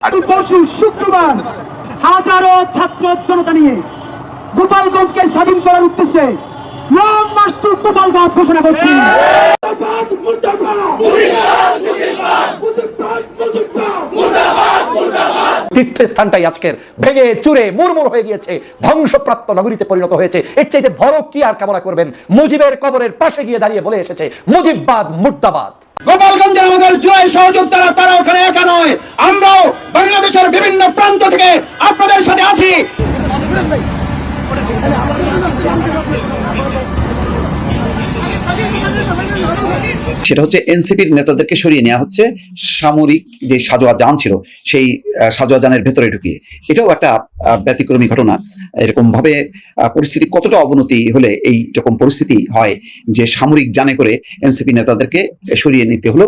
পরশু শুক্রবার হাজারো ছাত্র জনতা নিয়ে গোপালগঞ্জকে স্বাধীন করার উদ্দেশ্যে লং মার্চ টু গোপালগঞ্জ ঘোষণা করছি। তীর্থস্থানটাই আজকের ভেঙে চুরে মুরমুর হয়ে গিয়েছে, ধ্বংসপ্রাপ্ত নগরীতে পরিণত হয়েছে। এর চাইতে বড় কি আর কামনা করবেন? মুজিবের কবরের পাশে গিয়ে দাঁড়িয়ে বলে এসেছে মুজিববাদ মুর্দাবাদ। গোপালগঞ্জের আমাদের জুলাই সহযোদ্ধারা তারা ওখানে একা নয়, আমরাও বাংলাদেশের বিভিন্ন প্রান্ত থেকে আপনাদের সাথে আছি। সেটা হচ্ছে এনসিপির নেতাদেরকে সরিয়ে নেওয়া হচ্ছে সামরিক যে সাজোয়া যান ছিল সেই সাজোয়া যানের ভেতরে ঢুকিয়ে। এটাও একটা ব্যতিক্রমী ঘটনা। এরকম ভাবে পরিস্থিতি কতটা অবনতি হলে এই রকম পরিস্থিতি হয় যে সামরিক যানে করে এনসিপি নেতাদেরকে সরিয়ে নিতে হলো।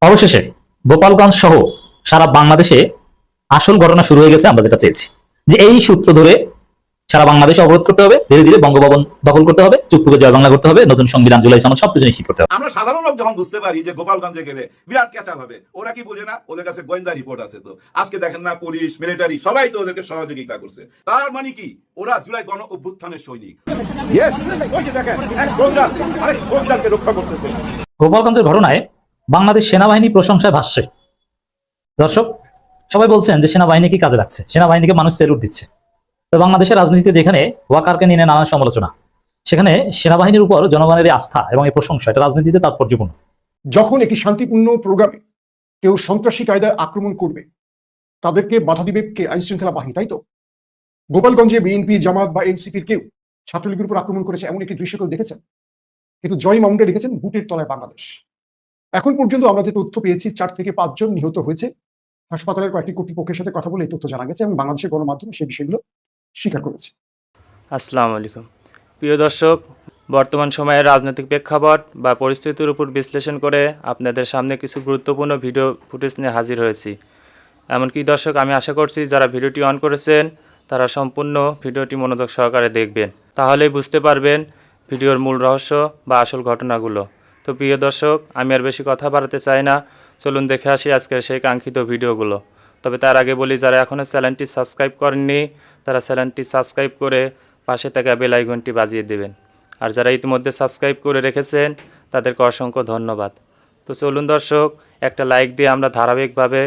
অবশেষে গোপালগঞ্জ সহ সারা বাংলাদেশে আসল ঘটনা শুরু হয়ে গেছে। আমরা যেটা চেয়েছি যে এই সূত্র ধরে সারা বাংলাদেশ অবরোধ করতে হবে, ধীরে ধীরে বঙ্গভবন দখল করতে হবে, চুক্তিকে জয় বাংলা করতে হবে, নতুন সংবিধান জুলাই সনদ সবকিছু নিশ্চিত করতে হবে। আমরা সাধারণ লোক যখন বুঝতে পারি যে গোপালগঞ্জে গেলে বিরাট ক্যাচাল হবে, ওরা কি বোঝে না? ওদের কাছে গোয়েন্দা রিপোর্ট আছে। তো আজকে দেখেন না, পুলিশ মিলিটারি সবাই তো ওদেরকে সহযোগিতা করছে। তার মানে কি ওরা জুলাই গণ অভ্যুত্থানের সৈনিক। ইয়েস, ওই যে দেখেন এক সোলজার আরেক সোলজারকে রক্ষা করতেছে। গোপালগঞ্জের ঘটনায় বাংলাদেশ সেনাবাহিনী প্রশংসায় ভাসছে। দর্শক সবাই বলছেন যে সেনাবাহিনী কি কাজে লাগছে, সেনাবাহিনীকে মানুষ স্যালুট দিচ্ছে। তো বাংলাদেশের রাজনীতিতে যেখানে ওয়াকারকে নিয়ে নানান সমালোচনা, সেখানে সেনাবাহিনীর উপর জনগণের আস্থা এবং এই প্রশংসা এটা রাজনীতিতে তাৎপর্যপূর্ণ। যখন একটি শান্তিপূর্ণ প্রোগ্রামে কেউ সন্ত্রাসী কায়দায় আক্রমণ করবে, তাদেরকে বাধা দিবে কে? আইন শৃঙ্খলা বাহিনী, তাই তো? গোপালগঞ্জে বিএনপি, জামাত বা এনসিপির কেউ ছাত্রলীগের উপর আক্রমণ করেছে এমন একটি দৃশ্য কেউ দেখেছেন? কিন্তু জয় মাউন্টে লিখেছেন বুটের তলায় বাংলাদেশ। এখন পর্যন্ত আমরা যে তথ্য পেয়েছি 4 থেকে 5 জন নিহত হয়েছে। হাসপাতালের কয়েকটি কর্তৃপক্ষের সাথে কথা বলে এই তথ্য জানা গেছে এবং বাংলাদেশের গণমাধ্যম সেই বিষয়গুলো স্বীকার করেছে। আসসালামু আলাইকুম প্রিয় দর্শক, বর্তমান সময়ের রাজনৈতিক প্রেক্ষাপট বা পরিস্থিতির উপর বিশ্লেষণ করে আপনাদের সামনে কিছু গুরুত্বপূর্ণ ভিডিও ফুটেজ নিয়ে হাজির হয়েছি। এমনকি দর্শক, আমি আশা করছি যারা ভিডিওটি অন করেছেন তারা সম্পূর্ণ ভিডিওটি মনোযোগ সহকারে দেখবেন, তাহলেই বুঝতে পারবেন ভিডিওর মূল রহস্য বা আসল ঘটনাগুলো। তো প্রিয় দর্শক, আমি আর বেশি কথা বাড়াতে চাই না, চলুন দেখে আসি আজকের সেই কাঙ্ক্ষিত ভিডিওগুলো। তবে তার আগে বলি, যারা এখনও চ্যানেলটি সাবস্ক্রাইব করেননি তারা চ্যানেলটি সাবস্ক্রাইব করে পাশে থাকা বেল আইকনটি বাজিয়ে দেবেন। আর যারা ইতিমধ্যে সাবস্ক্রাইব করে রেখেছেন তাদেরকে অসংখ্য ধন্যবাদ। তো চলুন দর্শক, একটা লাইক দিয়ে আমরা ধারাবাহিকভাবে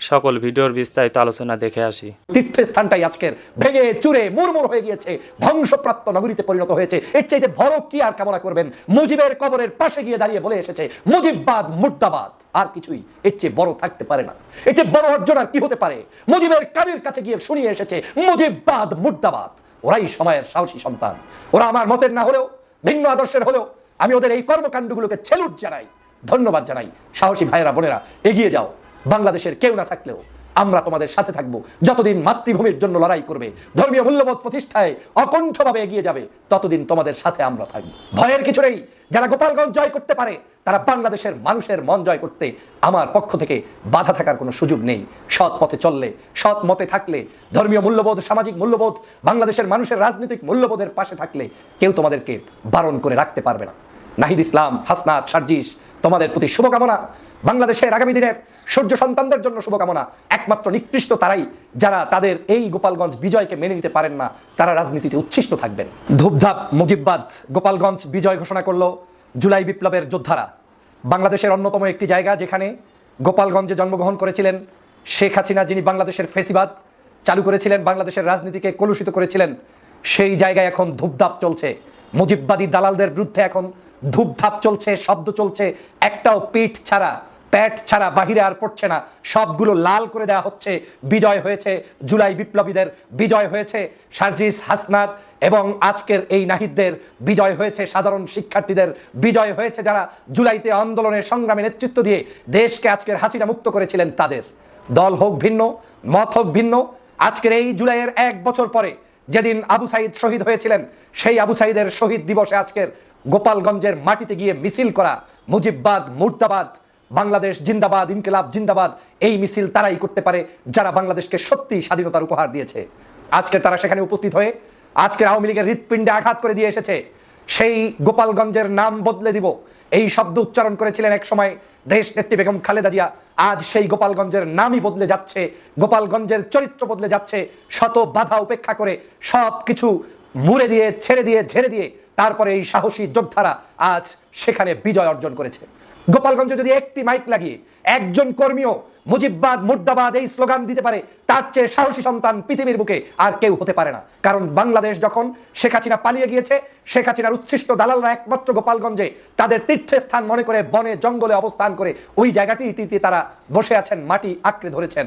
সকল ভিডিওর বিস্তারিত আলোচনা দেখে আসি। তীর্থস্থানটাই আজকের ভেঙে চুরে মুরমুর হয়ে গিয়েছে, ধ্বংসপ্রাপ্ত নগরীতে পরিণত হয়েছে। এর চাইতে বড় কি আর কামনা করবেন? মুজিবের কবরের পাশে গিয়ে দাঁড়িয়ে বলে এসেছে মুজিববাদ মুর্দাবাদ। আর কিছুই এর চেয়ে বড় থাকতে পারে না। এর চেয়ে বড় অর্জন আর কি হতে পারে? মুজিবের কানের কাছে গিয়ে শুনিয়ে এসেছে মুজিববাদ মুর্দাবাদ। ওরাই সময়ের সাহসী সন্তান। ওরা আমার মতের না হলেও, ভিন্ন আদর্শের হলেও আমি ওদের এই কর্মকাণ্ডগুলোকে সেলুট জানাই, ধন্যবাদ জানাই। সাহসী ভাইয়েরা বোনেরা, এগিয়ে যাও। বাংলাদেশের কেউ না থাকলেও আমরা তোমাদের সাথে থাকবো। যতদিন মাতৃভূমির জন্য লড়াই করবে, ধর্মীয় মূল্যবোধ প্রতিষ্ঠায় অকণ্ঠভাবে এগিয়ে যাবে, ততদিন তোমাদের সাথে আমরা থাকবো। ভয়ের কিছু নেই। যারা গোপালগঞ্জ জয় করতে পারে তারা বাংলাদেশের মানুষের মন জয় করতে আমার পক্ষ থেকে বাধা থাকার কোনো সুযোগ নেই। সৎ পথে চললে, সৎ মতে থাকলে, ধর্মীয় মূল্যবোধ, সামাজিক মূল্যবোধ, বাংলাদেশের মানুষের রাজনৈতিক মূল্যবোধের পাশে থাকলে কেউ তোমাদেরকে বারণ করে রাখতে পারবে না। নাহিদ ইসলাম, হাসনাত, সার্জিস, তোমাদের প্রতি শুভকামনা। বাংলাদেশের আগামী দিনের সূর্য সন্তানদের জন্য শুভকামনা। একমাত্র নিকৃষ্ট তারাই যারা তাদের এই গোপালগঞ্জ বিজয়কে মেনে নিতে পারেন না, তারা রাজনীতিতে উচ্ছিষ্ট থাকবেন। ধূপধাপ মুজিববাদ গোপালগঞ্জ বিজয় ঘোষণা করলো জুলাই বিপ্লবের যোদ্ধারা। বাংলাদেশের অন্যতম একটি জায়গা যেখানে গোপালগঞ্জে জন্মগ্রহণ করেছিলেন শেখ হাসিনা, যিনি বাংলাদেশের ফেসিবাদ চালু করেছিলেন, বাংলাদেশের রাজনীতিকে কলুষিত করেছিলেন, সেই জায়গায় এখন ধূপধাপ চলছে। মুজিববাদী দালালদের বিরুদ্ধে এখন ধূপধাপ চলছে, শব্দ চলছে। একটাও পিঠ ছাড়া, প্যাট ছাড়া বাহিরে আর পড়ছে না। সবগুলো লাল করে দেওয়া হচ্ছে। বিজয় হয়েছে জুলাই বিপ্লবীদের, বিজয় হয়েছে সার্জিস, হাসনাত এবং আজকের এই নাহিদদের, বিজয় হয়েছে সাধারণ শিক্ষার্থীদের, বিজয় হয়েছে যারা জুলাইতে আন্দোলনের সংগ্রামে নেতৃত্ব দিয়ে দেশকে আজকের হাসিনা মুক্ত করেছিলেন তাদের। দল হোক ভিন্ন, মত হোক ভিন্ন, আজকের এই জুলাইয়ের 1 বছর পরে যেদিন আবু সাইদ শহীদ হয়েছিলেন, সেই আবু সাইদের শহীদ দিবসে আজকের গোপালগঞ্জের মাটিতে গিয়ে মিছিল করা মুজিববাদ মুর্দাবাদ, বাংলাদেশ জিন্দাবাদ, ইনকিলাব জিন্দাবাদ, এই মিছিল তারাই করতে পারে যারা বাংলাদেশকে সত্যি স্বাধীনতার উপহার দিয়েছে। আজকে তারা সেখানে উপস্থিত হয়ে আজকের আওয়ামী লীগের হৃৎপিণ্ডে আঘাত করে দিয়ে এসেছে। সেই গোপালগঞ্জের নাম বদলে দিব, এই শব্দ উচ্চারণ করেছিলেন এক সময় দেশ নেত্রী বেগম খালেদা জিয়া। আজ সেই গোপালগঞ্জের নামই বদলে যাচ্ছে, গোপালগঞ্জের চরিত্র বদলে যাচ্ছে। শত বাধা উপেক্ষা করে সব কিছু মুড়ে দিয়ে, ছেড়ে দিয়ে, ঝেড়ে দিয়ে তারপরে এই সাহসী যোদ্ধারা আজ সেখানে বিজয় অর্জন করেছে। গোপালগঞ্জে যদি একটি মাইক লাগিয়ে একজন কর্মীও মুজিববাদ মুর্দাবাদ এই স্লোগান দিতে পারে, তার চেয়ে সাহসী সন্তান পৃথিবীর বুকে আর কেউ হতে পারে না। কারণ বাংলাদেশ যখন শেখ হাসিনা পালিয়ে গিয়েছে, শেখ হাসিনার উচ্ছিষ্ট দালালরা একমাত্র গোপালগঞ্জে তাদের তীর্থস্থান মনে করে বনে জঙ্গলে অবস্থান করে ওই জায়গাটিতে তারা বসে আছেন, মাটি আঁকড়ে ধরেছেন।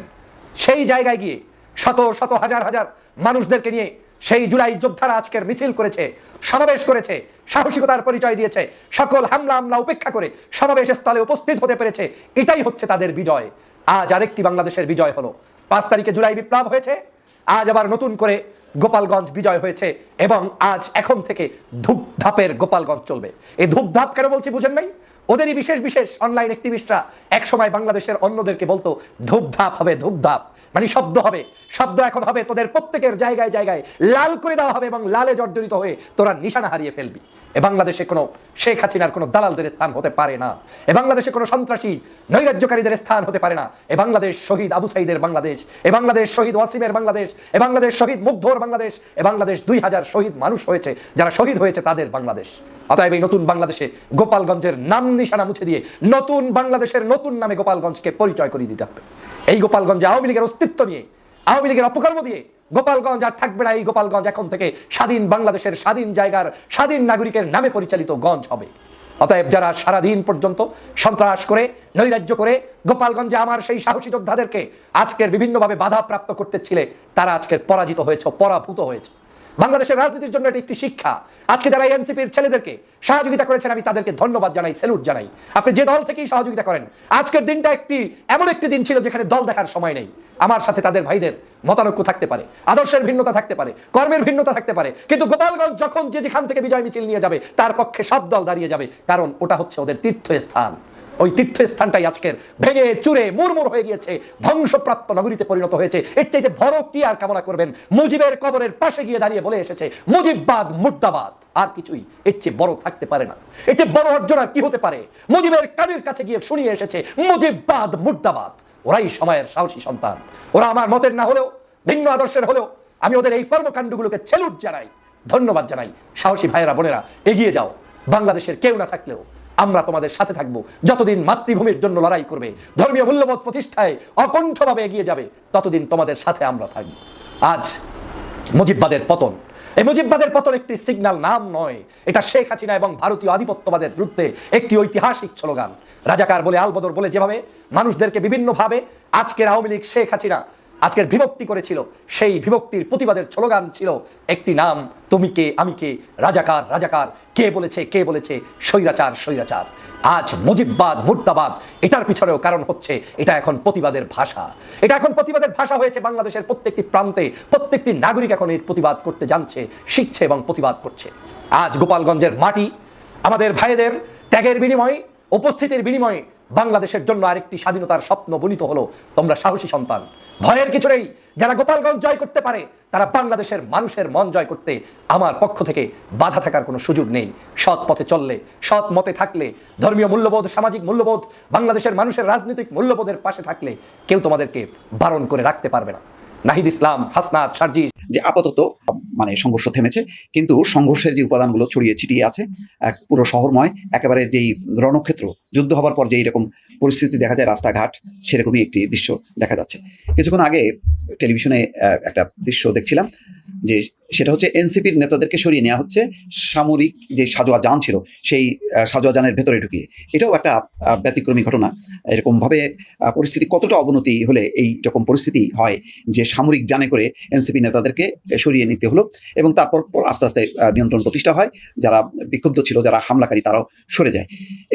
সেই জায়গায় গিয়ে শত শত হাজার হাজার মানুষদেরকে নিয়ে সেই জুলাই যোদ্ধারা আজকের মিছিল করেছে, সমাবেশ করেছে, সাহসিকতার পরিচয় দিয়েছে, সকল হামলা উপেক্ষা করে সমাবেশ স্থলে উপস্থিত হতে পেরেছে। এটাই হচ্ছে তাদের বিজয়। আজ আরেকটি বাংলাদেশের বিজয় হলো। 5 তারিখে জুলাই বিপ্লব হয়েছে, আজ আবার নতুন করে গোপালগঞ্জ বিজয় হয়েছে এবং আজ এখন থেকে ধূপধাপের গোপালগঞ্জ চলবে। এই ধূপধাপ কেন বলছি বুঝেন নাই? ওদেরই বিশেষ বিশেষ অনলাইন অ্যাক্টিভিস্টরা একসময় বাংলাদেশের অন্যদেরকে বলতো ধূপধাপ হবে, ধূপধাপ মানে শব্দ হবে, শব্দ এখন হবে তোদের প্রত্যেকের জায়গায় জায়গায় লাল করে দেওয়া হবে এবং লালে জর্জরিত হয়ে তোরা নিশানা হারিয়ে ফেলবি। এ বাংলাদেশে কোনো শেখ হাসিনার কোনো দালালদের স্থান হতে পারে না। এ বাংলাদেশে কোনো সন্ত্রাসী নৈরাজ্যকারীদের স্থান হতে পারে না। এ বাংলাদেশ শহীদ আবু সাইদের বাংলাদেশ, এ বাংলাদেশ শহীদ ওয়াসিমের বাংলাদেশ, এ বাংলাদেশ শহীদ মুগ্ধর বাংলাদেশ, এ বাংলাদেশ 2000 শহীদ মানুষ হয়েছে, যারা শহীদ হয়েছে তাদের বাংলাদেশ। অতএব এই নতুন বাংলাদেশে গোপালগঞ্জের নাম নিশানা মুছে দিয়ে নতুন বাংলাদেশের নতুন নামে গোপালগঞ্জকে পরিচয় করিয়ে দিতে হবে। এই গোপালগঞ্জে আওয়ামী লীগের অস্তিত্ব নিয়ে, আওয়ামী লীগের অপকর্ম দিয়ে গোপালগঞ্জ আর থাকবে না। এই গোপালগঞ্জ এখন থেকে স্বাধীন বাংলাদেশের স্বাধীন জায়গার স্বাধীন নাগরিকের নামে পরিচালিত গঞ্জ হবে। অতএব যারা সারাদিন পর্যন্ত সন্ত্রাস করে, নৈরাজ্য করে গোপালগঞ্জে আমার সেই সাহসী যোদ্ধাদেরকে আজকের বিভিন্নভাবে বাধাপ্রাপ্ত করতেছিলে, তারা আজকের পরাজিত হয়েছে, পরাভূত হয়েছে। বাংলাদেশের রাজনীতির জন্য এটি একটি শিক্ষা। আজকে যারা এনসিপির ছেলেদেরকে সহযোগিতা করেছেন, আমি তাদেরকে ধন্যবাদ জানাই, স্যালুট জানাই। আপনি যে দল থেকেই সহযোগিতা করেন, আজকের দিনটা এমন একটি দিন ছিল যেখানে দল দেখার সময় নেই। আমার সাথে তাদের ভাইদের মতানৈক্য থাকতে পারে, আদর্শের ভিন্নতা থাকতে পারে, কর্মের ভিন্নতা থাকতে পারে, কিন্তু গোপালগঞ্জ যখন যে যেখান থেকে বিজয় মিছিল নিয়ে যাবে তার পক্ষে সব দল দাঁড়িয়ে যাবে, কারণ ওটা হচ্ছে ওদের তীর্থস্থান। ওই তীর্থস্থানটাই আজকের ভেঙে চুরে মুরমুর হয়ে গিয়েছে, ধ্বংসপ্রাপ্ত নগরীতে পরিণত হয়েছে। এর চাইতে বড় কি আর কামনা করবেন? মুজিবের কবরের পাশে গিয়ে দাঁড়িয়ে বলে এসেছে মুজিববাদ মুর্দাবাদ। আর কিছুই এর চেয়ে বড় থাকতে পারে না। এর চেয়ে বড় অর্জন আর কি হতে পারে? মুজিবের কানের কাছে গিয়ে শুনিয়ে এসেছে মুজিববাদ মুর্দাবাদ। ওরাই সময়ের সাহসী সন্তান। ওরা আমার মতের না হলেও, ভিন্ন আদর্শের হলেও আমি ওদের এই কর্মকাণ্ডগুলোকে স্যালুট জানাই, ধন্যবাদ জানাই। সাহসী ভাইয়েরা বোনেরা, এগিয়ে যাও। বাংলাদেশের কেউ না থাকলেও আমরা তোমাদের সাথে থাকবো। যতদিন মাতৃভূমির জন্য লড়াই করবে, ধর্মীয় মূল্যবোধ প্রতিষ্ঠায় অকণ্ঠভাবে এগিয়ে যাবে, ততদিন তোমাদের সাথে আমরা থাকবো। আজ মুজিববাদের পতন, এই মুজিববাদের পতন একটি সিগন্যাল নাম নয়, এটা শেখ হাসিনা এবং ভারতীয় আধিপত্যবাদের বিরুদ্ধে একটি ঐতিহাসিক স্লোগান। রাজাকার বলে, আলবদর বলে যেভাবে মানুষদেরকে বিভিন্নভাবে আজকের আওয়ামী লীগ, শেখ হাসিনা আজকের বিভক্তি করেছিল, সেই বিভক্তির প্রতিবাদের স্লোগান ছিল একটি নাম, তুমি কে আমি কে, রাজাকার রাজাকার, কে বলেছে স্বৈরাচার স্বৈরাচার। আজ মুজিববাদ মুর্দাবাদ, এটার পিছনেও কারণ হচ্ছে এটা এখন প্রতিবাদের ভাষা। এটা এখন প্রতিবাদের ভাষা হয়েছে বাংলাদেশের প্রত্যেকটি প্রান্তে। প্রত্যেকটি নাগরিক এখন এর প্রতিবাদ করতে জানছে, শিখছে এবং প্রতিবাদ করছে। আজ গোপালগঞ্জের মাটি আমাদের ভাইদের ত্যাগের বিনিময়ে, উপস্থিতির বিনিময়ে বাংলাদেশের জন্য আরেকটি স্বাধীনতার স্বপ্ন বলিত হলো। তোমরা সাহসী সন্তান, ভয়ের কিছু নেই। যারা গোপালগঞ্জ জয় করতে পারে, তারা বাংলাদেশের মানুষের মন জয় করতে আমার পক্ষ থেকে বাধা থাকার কোনো সুযোগ নেই। সৎ পথে চললে, সৎ মতে থাকলে, ধর্মীয় মূল্যবোধ, সামাজিক মূল্যবোধ, বাংলাদেশের মানুষের রাজনৈতিক মূল্যবোধের পাশে থাকলে কেউ তোমাদেরকে বারণ করে রাখতে পারবে না। নাহিদ ইসলাম, হাসনাত, সার্জিস। যে আপাতত মানে সংঘর্ষ থেমেছে, কিন্তু সংঘর্ষের যে উপাদানগুলো ছড়িয়ে ছিটিয়ে আছে এক পুরো শহরময়, একেবারে যেই রণক্ষেত্র, যুদ্ধ হবার পর যেই রকম পরিস্থিতি দেখা যায় রাস্তাঘাট, সেরকমই একটি দৃশ্য দেখা যাচ্ছে। কিছুক্ষণ আগে টেলিভিশনে একটা দৃশ্য দেখছিলাম, যে সেটা হচ্ছে এনসিপির নেতাদেরকে সরিয়ে নেওয়া হচ্ছে সামরিক যে সাজোয়া যান ছিল সেই সাজোয়া যানের ভেতরে ঢুকিয়ে। এটাও একটা ব্যতিক্রমী ঘটনা। এরকমভাবে পরিস্থিতি কতটা অবনতি হলে এই রকম পরিস্থিতি হয় যে সামরিক যানে করে এনসিপি নেতাদেরকে সরিয়ে নিতে হলো এবং তারপর আস্তে আস্তে নিয়ন্ত্রণ প্রতিষ্ঠা হয়। যারা বিক্ষুব্ধ ছিল, যারা হামলাকারী, তারাও সরে যায়।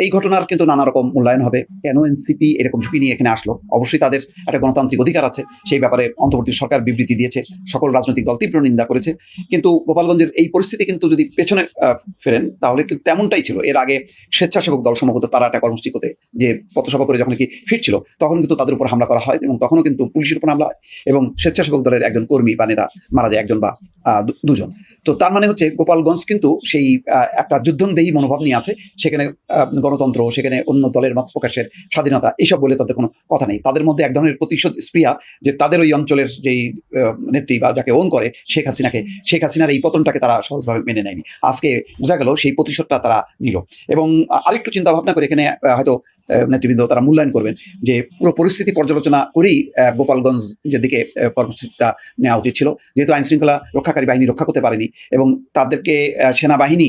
এই ঘটনার কিন্তু নানা রকম মূল্যায়ন হবে। কেন এনসিপি এরকম ঝুঁকি নিয়ে এখানে আসলো? অবশ্যই তাদের একটা গণতান্ত্রিক অধিকার আছে, সেই ব্যাপারে অন্তর্বর্তী সরকার বিবৃতি দিয়েছে, সকল রাজনৈতিক দল তীব্র নিন্দা করেছে। কিন্তু গোপালগঞ্জের এই পরিস্থিতি কিন্তু যদি পেছনে ফেরেন তাহলে কিন্তু তেমনটাই ছিল। এর আগে স্বেচ্ছাসেবক দল সম্ভবত তারা একটা কর্মসূচি করতে যে পথসভা করে যখন কি ফিরছিল তখন কিন্তু তাদের উপর হামলা করা হয় এবং তখনও কিন্তু পুলিশের উপর হামলা হয় এবং স্বেচ্ছাসেবক দলের একজন কর্মী বা নেতা মারা যায়, একজন বা দুজন। তো তার মানে হচ্ছে গোপালগঞ্জ কিন্তু সেই একটা যুদ্ধংদেহী মনোভাব নিয়ে আছে। সেখানে গণতন্ত্র, সেখানে অন্য দলের মত প্রকাশের স্বাধীনতা এইসব বলে তাদের কোনো কথা নেই। তাদের মধ্যে এক ধরনের প্রতিশোধ স্পৃহা, যে তাদের ওই অঞ্চলের যেই নেত্রী বা যাকে ওন করে শেখ হাসিনার এই পতনটাকে তারা সহজভাবে মেনে নেয়নি। আজকে বোঝা গেল সেই প্রতিশোধটা তারা নিল। এবং আরেকটু চিন্তা ভাবনা করে এখানে হয়তো নেতৃবৃন্দ তারা মূল্যায়ন করবেন যে পুরো পরিস্থিতি পর্যালোচনা করেই গোপালগঞ্জ যেদিকে কর্মসূচিটা নেওয়া উচিত ছিল, যেহেতু আইন শৃঙ্খলা রক্ষাকারী বাহিনী রক্ষা করতে পারেনি এবং তাদেরকে সেনাবাহিনী,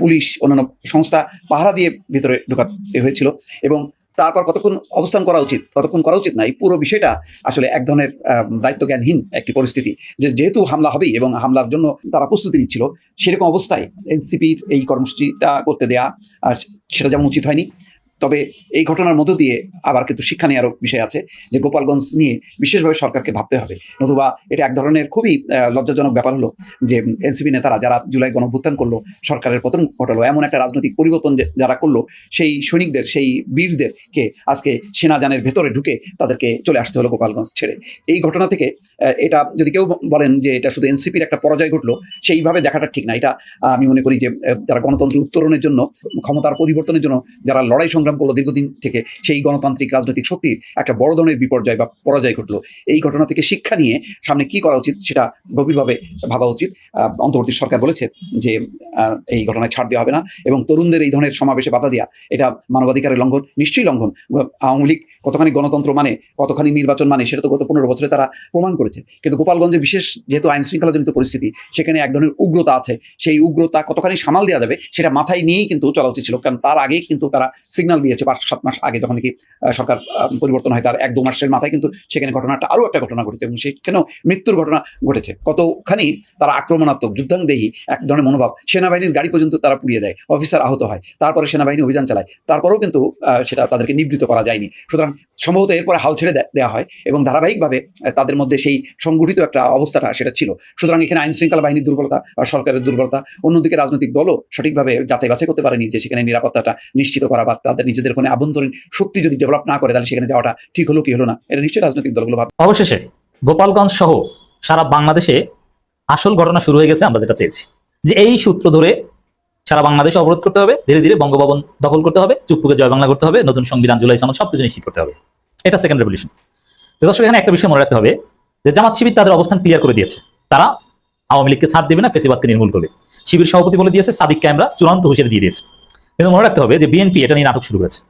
পুলিশ, অন্যান্য সংস্থা পাহারা দিয়ে ভিতরে ঢোকাতে হয়েছিল। এবং তারপর কতক্ষণ অবস্থান করা উচিত, কতক্ষণ করা উচিত না, এই পুরো বিষয়টা আসলে এক ধরনের দায়িত্বজ্ঞানহীন একটি পরিস্থিতি। যেহেতু হামলা হবেই এবং হামলার জন্য তারা প্রস্তুতি নিচ্ছিল, সেরকম অবস্থায় এনসিপির এই কর্মসূচিটা করতে দেয়া সেটা যেমন উচিত হয়নি। তবে এই ঘটনার মধ্য দিয়ে আবার কিন্তু শিক্ষা নেওয়ারও বিষয় আছে যে গোপালগঞ্জ নিয়ে বিশেষভাবে সরকারকে ভাবতে হবে, নতুবা এটা এক ধরনের খুবই লজ্জাজনক ব্যাপার হলো যে এনসিপি নেতারা যারা জুলাই গণঅভ্যুত্থান করলো, সরকারের পতন ঘটালো, এমন একটা রাজনৈতিক পরিবর্তন যারা করলো, সেই সৈনিকদের, সেই বীরদেরকে আজকে সেনাজানের ভেতরে ঢুকে তাদেরকে চলে আসতে হলো গোপালগঞ্জ ছেড়ে। এই ঘটনা থেকে এটা যদি কেউ বলেন যে এটা শুধু এনসিপির একটা পরাজয় ঘটলো, সেইভাবে দেখাটা ঠিক না। এটা আমি মনে করি যে যারা গণতন্ত্র উত্তরণের জন্য, ক্ষমতার পরিবর্তনের জন্য যারা লড়াই সংগ্রাম করলো দীর্ঘদিন থেকে, সেই গণতান্ত্রিক রাজনৈতিক শক্তির একটা বড় ধরনের বিপর্যয় বা পরাজয় ঘটলো। এই ঘটনা থেকে শিক্ষা নিয়ে সামনে কি করা উচিত সেটা গভীরভাবে ভাবা উচিত। অন্তর্বর্তী সরকার বলেছে যে এই ঘটনায় ছাড় দেওয়া হবে না এবং তরুণদের এই ধরনের সমাবেশে বাধা দেওয়া এটা মানবাধিকারের লঙ্ঘন, নিশ্চয়ই লঙ্ঘন। আওয়ামী লীগ কতখানি গণতন্ত্র মানে, কতখানি নির্বাচন মানে, সেটা তো গত 15 বছরে তারা প্রমাণ করেছে। কিন্তু গোপালগঞ্জে বিশেষ যেহেতু আইন শৃঙ্খলাজনিত পরিস্থিতি, সেখানে এক ধরনের উগ্রতা আছে, সেই উগ্রতা কতখানি সামাল দেওয়া যাবে সেটা মাথায় নিয়েই কিন্তু চলা উচিত ছিল। কারণ তার আগেই কিন্তু তারা সিগন্যাল দিয়েছে 5-7 মাস আগে, যখন কি সরকার পরিবর্তন হয় তার 1-2 মাসের মাথায় কিন্তু সেখানে ঘটনাটা আরও একটা ঘটনা ঘটেছে এবং সেখানেও মৃত্যুর ঘটনা ঘটেছে। কতখানি তারা আক্রমণাত্মক, যুদ্ধাংদেহী এক ধরনের মনোভাব, সেনাবাহিনীর গাড়ি পর্যন্ত তারা পুড়িয়ে দেয়, অফিসার আহত হয়, তারপরে সেনাবাহিনী অভিযান চালায়, তারপরেও কিন্তু সেটা তাদেরকে নিবৃত্ত করা যায়নি। সুতরাং সম্ভবত এরপরে হাল ছেড়ে দেওয়া হয় এবং ধারাবাহিকভাবে তাদের মধ্যে সেই সংগঠিত একটা অবস্থাটা সেটা ছিল। সুতরাং এখানে আইন শৃঙ্খলা বাহিনীর দুর্বলতা বা সরকারের দুর্বলতা, অন্যদিকে রাজনৈতিক দলও সঠিকভাবে যাচাই বাছাই করতে পারেনি যে সেখানে নিরাপত্তাটা নিশ্চিত করা বা তাদের নিজেদের কোনো আভ্যন্তরীণ শক্তি যদি ডেভেলপ না করে তাহলে সেখানে যাওয়াটা ঠিক হলো কি হলো না, এটা নিশ্চয়ই রাজনৈতিক দলগুলো ভাবে। অবশেষে গোপালগঞ্জ সহ সারা বাংলাদেশে আসল ঘটনা শুরু হয়ে গেছে। আমরা যেটা চেয়েছি যে এই সূত্র ধরে সারা বাংলাদেশে অবরোধ করতে হবে, ধীরে ধীরে বঙ্গভবন দখল করতে হবে, চুপ্পুকে জয় বাংলা করতে হবে, নতুন সংবিধান, জুলাই সনদ সবকিছু নিশ্চিত করতে হবে। এটা সেকেন্ড রেভলিউশন। তো দর্শক, এখানে একটা বিষয় মনে রাখতে হবে যে জামাত শিবির তাদের অবস্থান ক্লিয়ার করে দিয়েছে, তারা আওয়ামী লীগকে ছাড় দেবে না, ফেসিবাদকে নির্মূল করবে। শিবির সভাপতি বলে দিয়েছে, সাদিককে আমরা চূড়ান্ত হুঁশিয়ারি দিয়ে দিয়েছে। কিন্তু মনে রাখতে হবে যে বিএনপি এটা নিয়ে নাটক শুরু করেছে,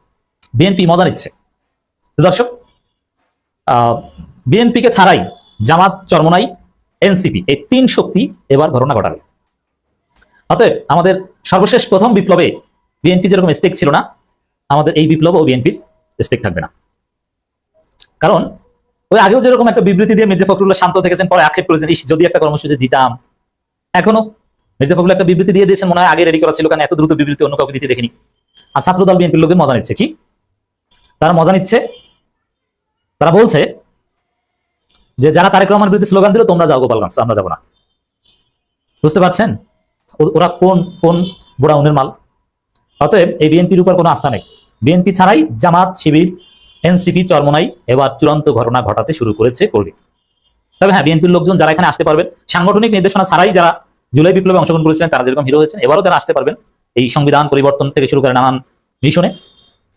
বিএনপি মজা নিচ্ছে। তো দর্শক, বিএনপিকে ছাড়াই জামাত, চরমোনাই, এনসিপি এই 3 শক্তি এবার ঘটনা ঘটাবে। অতএব আমাদের সর্বশেষ প্রথম বিপ্লবে বিএনপি যেরকম স্টেক ছিল না, আমাদের এই বিপ্লব ও বিএনপির স্টেক থাকবে না। কারণ ওই আগেও যেরকম একটা বিবৃতি দিয়ে মির্জা ফখরুল্লাহ শান্ত থেকেছেন, পরে আক্ষেপ করেছেন, যদি একটা কর্মসূচি দিতাম। এখনো মির্জা ফখরুল্লাহ একটা বিবৃতি দিয়ে দিয়েছেন, মনে হয় আগে রেডি করা ছিল, কারণ এত দ্রুত বিবৃতি অন্য কাউকে দিতে দেখিনি। আর ছাত্রদল বিএনপির লোকদের মজা নিচ্ছে। কি তারা মজা নিচ্ছে? তারা বলছে যে যারা তারেক রহমানের বিরুদ্ধে স্লোগান দিল, তোমরা যাও গোপালগঞ্জ, আমরা যাবো না। বুঝতে পারছেন ওরা কোন বোড়াউনের মাল? অতএব এই বিএনপির উপর কোনো আস্থা নেই। বিএনপি ছাড়াই জামাত, শিবির, এনসিপি, চরমোনাই এবার চূড়ান্ত ঘটনা ঘটাতে শুরু করবে। তবে হ্যাঁ, বিএনপির লোকজন যারা এখানে আসতে পারবেন, সাংগঠনিক নির্দেশনা ছাড়াই যারা জুলাই বিপ্লবে অংশগ্রহণ করেছিলেন তারা যেরকম হিরো হয়েছেন, এবারও যারা আসতে পারবেন এই সংবিধান পরিবর্তন থেকে শুরু করে নানান মিশনে,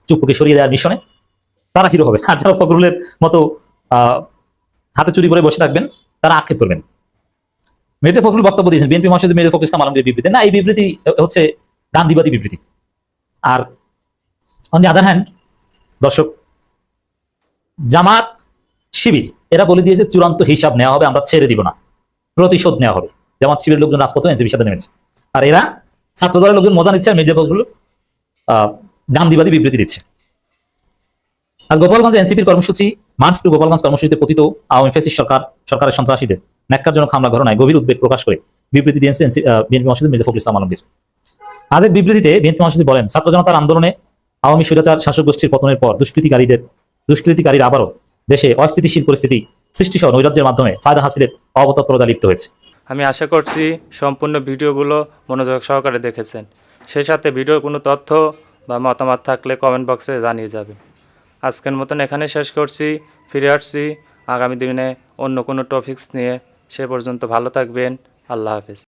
চুপ্পুকে সরিয়ে দেওয়ার মিশনে, তারা হিরো হবে। আর যারা ফখরুলের মতো হাতে চুরি করে বসে থাকবেন তারা আক্ষেপ করবেন। মির্জা ফখরুল বক্তব্য দিয়েছেন, বিএনপি মহাসচিব মির্জা ফখরুল ইসলাম আলমগীর বিবৃতি, না এই বিবৃতি হচ্ছে গান্ধীবাদী বিবৃতি। আর অন দি আদার হ্যান্ড দর্শক, জামাত, শিবির এরা বলে দিয়েছে চূড়ান্ত হিসাব নেওয়া হবে, আমরা ছেড়ে দিব না, প্রতিশোধ নেওয়া হবে। জামাত শিবিরের লোকজন রাজপথে এনসিপির সাথে নেমেছে, আর এরা ছাত্র দলের লোকজন মজা নিচ্ছে, আর মির্জা ফখরুল গান্ধীবাদী বিবৃতি দিচ্ছে। আজ গোপালগঞ্জে এনসিপির কর্মসূচি, মার্চ টু গোপালগঞ্জ কর্মসূচিতে পতিত আওয়ামী ফ্যাসিস্ট সরকারের সন্ত্রাসীদের ন্যাক্কারজনক হামলা ঘটনায় গভীর উদ্বেগ প্রকাশ করে বিবৃতি দিয়েছেন বিএনপি মহাসচিব মির্জা ফখরুল ইসলাম আলমগীর। আরেক বিবৃতিতে বিএনপি মহাসচিব বলেন, ছাত্র জনতার আন্দোলনে আওয়ামী স্বৈরাচার শাসক গোষ্ঠীর পতনের পর দুষ্কৃতিকারীরা আবারও দেশে অস্থিতিশীল পরিস্থিতি সৃষ্টি সহ নৈরাজ্যের মাধ্যমে ফায়দা হাসিলের অবতৎপরতা লিপ্ত হয়েছে। আমি আশা করছি সম্পূর্ণ ভিডিওগুলো মনোযোগ সহকারে দেখেছেন। সেই সাথে ভিডিওর কোনো তথ্য বা মতামত থাকলে কমেন্ট বক্সে জানিয়ে যাবেন। আজকের মতন এখানে শেষ করছি। ফিরে আসছি আগামী দিনে অন্য কোনো টপিকস নিয়ে। সে পর্যন্ত ভালো থাকবেন। আল্লাহ হাফেজ।